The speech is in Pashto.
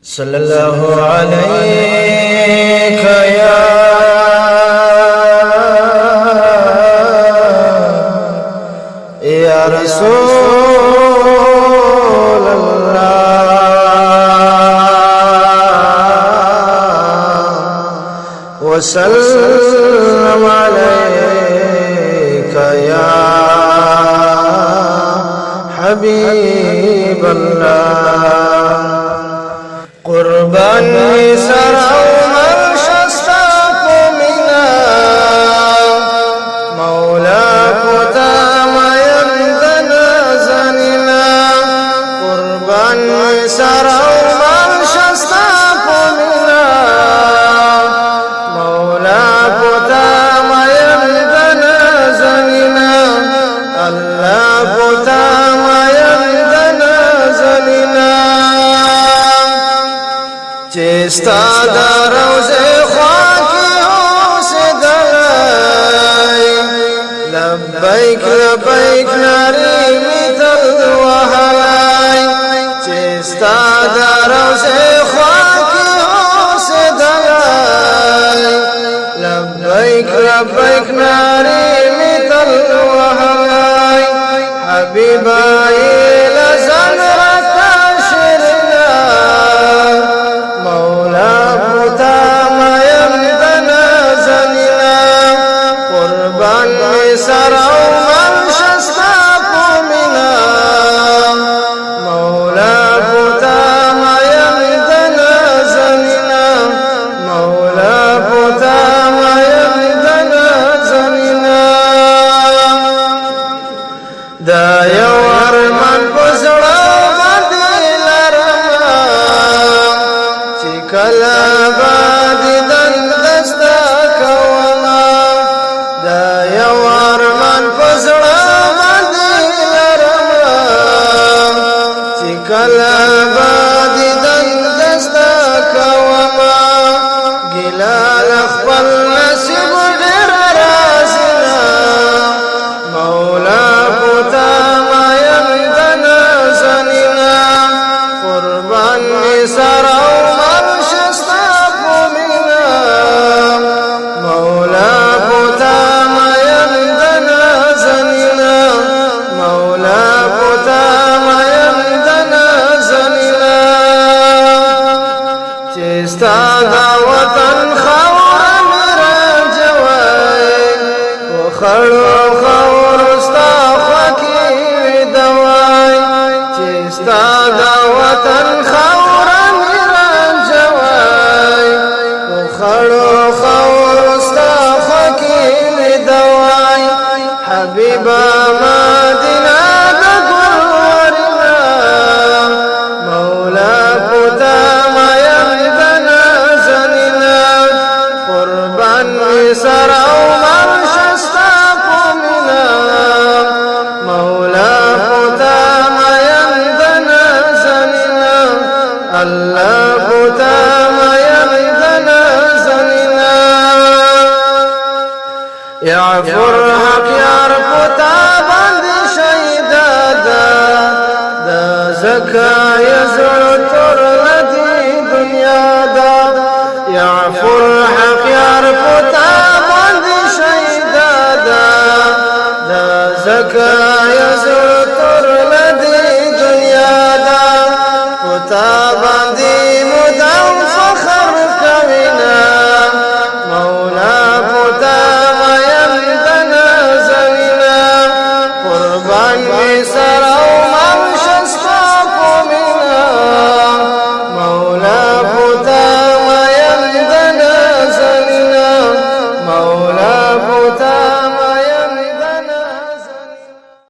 صلى الله عليك يا رسول الله وسلم عليك يا حبيب الله قربان سرا عمر شستاق منا مولاك تام يمدنا زننا قربان سرا عمر شستاق منا مولاك تام يمدنا زننا الله تام يمدنا زننا چستا دا روزه خواکی اوسدلی لبیک لبیک ناری میتل وحلی چستا دا روزه خواکی اوسدلی لبیک لبیک ناری میتل وحلی حبیبای لزن رتا شرنا سرا عمر شستاق منا مولاك تام يمدنا زننا مولاك تام يمدنا زننا دا یو ارمان پزړه باندې لرما چې کله باندې دستا کوما دا یو ارمان پزړه باندې لرما چې کله باندې دستا کوما ګلا خپل نصیب ډېر رازنا مولا پتا ما يمدنا زننا قربان سرا عمر شستاق منا مولا پتا ما يمدنا زننا مولا پتا ما يمدنا زننا چستا دا وطن خور میرا جوای وخړو خور ستا خواکی دوای چستا دا وطن خور میرا جوای وخړو خور ستا خواکی دوای حبیبا مدینہ دا ګورنا مولا پتا ما يمدنا زننا قربان سرا عمر شستاق منا مولا پتا ما يمدنا زننا الله پتا ما يمدنا زننا يعفر حق یار پتا باندې شهیدا دا زکا یزړ تر لدی دنیا دا يعفر حق یار پتا باندې شهیدا دا زکا یزړ